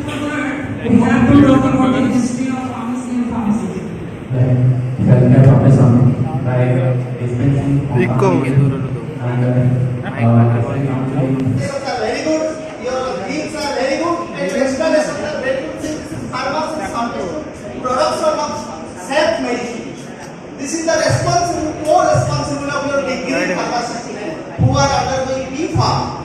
We have to talk about the history of pharmacy and pharmacy. Healthcare profession by dispensing very good. Your leads are very good. And your explanations are very good. This is pharmacy products of self-medicine. This is the responsibility, co-responsibility of your degree in pharmacy who are undergoing B.Pharm.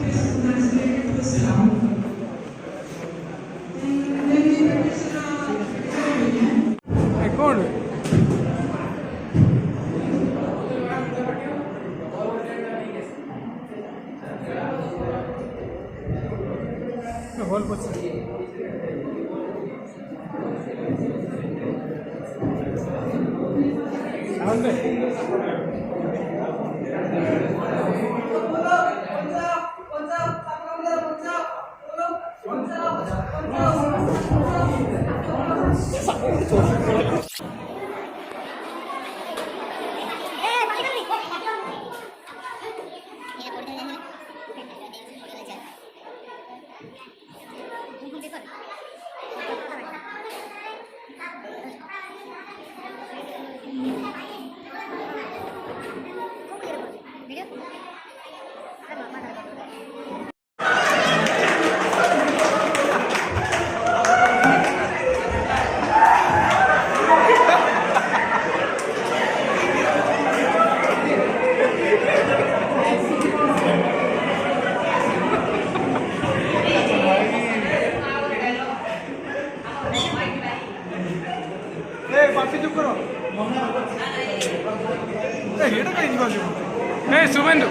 Sumendu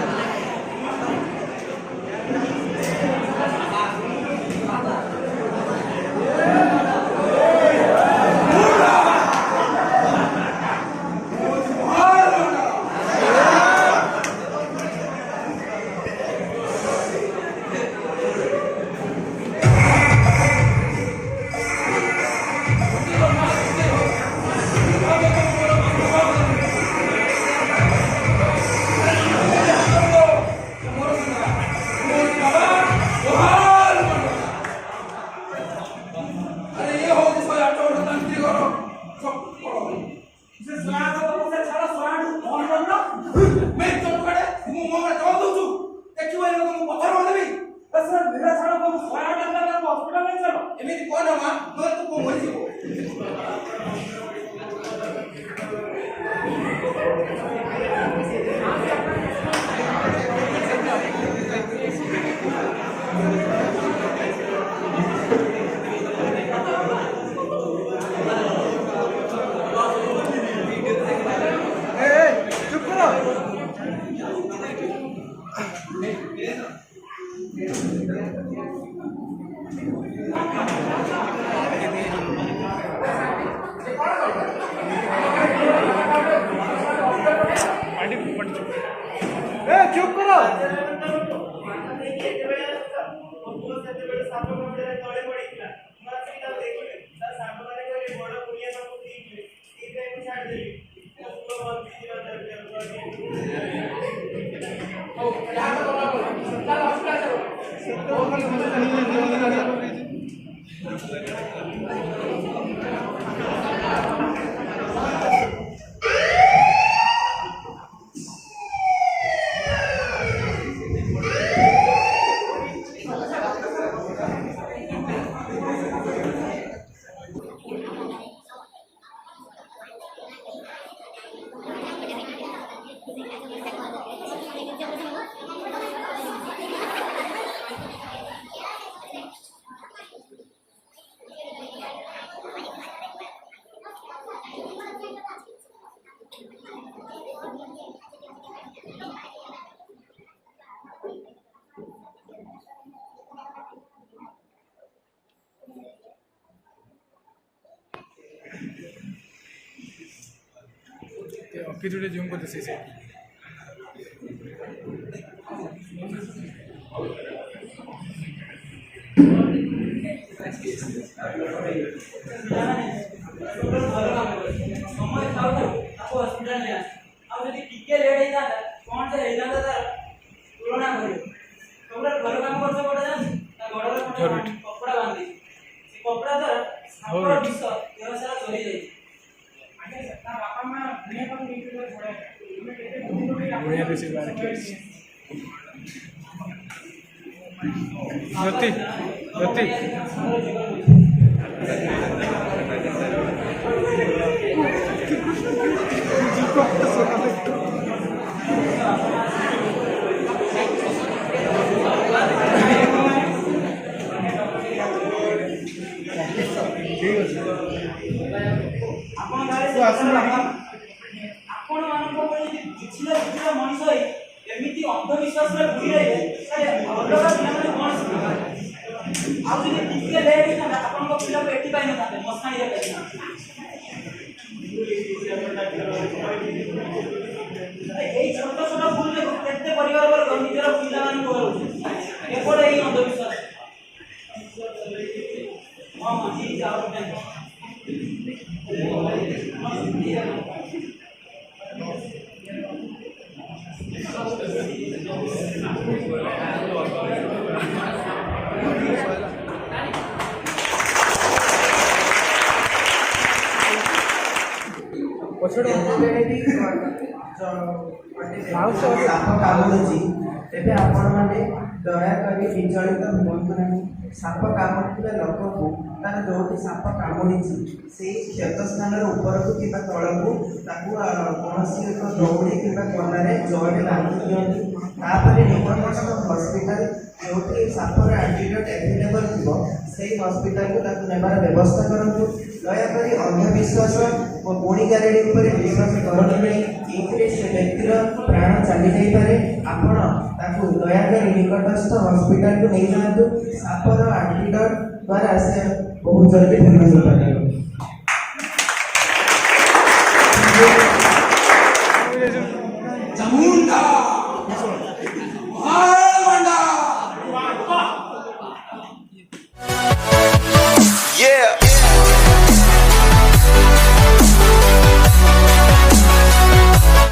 चुप करो कितने zoom करते से କପଡ଼ା ଦ୍ୱାରା ସାପର ବିଷ ଦେହ ସାରା ଚଳି ଯାଇଛି। बढ़िया देसी बार ज्योति ज्योति ଆପଣ ଆପଣମାନଙ୍କ ଭଳି ବୁଝିଲା ମଣିଷ ହୋଇ ଏମିତି ଅନ୍ଧବିଶ୍ୱାସରେ ବୁଡ଼ି ରହିବେ ତାହେଲେ ଅଲଗା ପିଲାମାନେ କ'ଣ ଶିଖିବେ? ଆଉ ଯଦି ଟିକେ ଲେଟ୍ ହେଇଥାନ୍ତା ଆପଣଙ୍କ ପିଲାକୁ ଏଠି ପାଇନଥାନ୍ତେ ମଶାଣିରେ ପାଇଥାନ୍ତେ। ଏଇ ଛୋଟ ଛୋଟ ଭୁଲରେ କେତେ ପରିବାର ବର୍ଗ ନିଜର ପିଲାମାନଙ୍କୁ ହରଉଛନ୍ତି କେବଳ ଏଇ ଅନ୍ଧବିଶ୍ୱାସ। ହଁ ଠିକ୍ ଯାଉ ସାପ କାମୁଡୁଛି ତେବେ ଆପଣମାନେ ଦୟାକରି ବିଚଳିତ ହୁଅନ୍ତୁ ନାହିଁ। ସାପ କାମୁଡୁଥିବା ଲୋକକୁ ତାର ଯୋଉଠି ସାପ କାମୁଡ଼ିଛି ସେଇ କ୍ଷତ ସ୍ଥାନର ଉପରକୁ କିମ୍ବା ତଳକୁ ତାକୁ କୌଣସି ଏକ ଦଉଡ଼ି କିମ୍ବା କନାରେ ଜୋରରେ ବାନ୍ଧି ଦିଅନ୍ତୁ। ତାପରେ ନିକଟସ୍ଥ ହସ୍ପିଟାଲ ଯୋଉଠି ସାପର ଆଣ୍ଟିଡୋଟ୍ ଆଭେଲେବଲ୍ ଥିବ ସେଇ ହସ୍ପିଟାଲକୁ ତାକୁ ନେବାର ବ୍ୟବସ୍ଥା କରନ୍ତୁ। ଦୟାକରି ଅନ୍ଧବିଶ୍ୱାସ ଓ ଗୁଣି ଗାରେଡ଼ି ଉପରେ ବିଶ୍ୱାସ କରନ୍ତୁ ନାହିଁ। ଏଥିରେ ସେ ବ୍ୟକ୍ତିର ପ୍ରାଣ ଚାଲି ଯାଇପାରେ। ଆପଣ ତାକୁ ଦୟାକରି ନିକଟସ୍ଥ ହସ୍ପିଟାଲକୁ ନେଇଯାଆନ୍ତୁ। ସାପର ଆଣ୍ଟିଡୋଟ୍ ଦ୍ୱାରା ସେ ବହୁତ ଜଲ୍ଦି ଭଲ ହେଇପାରିବ।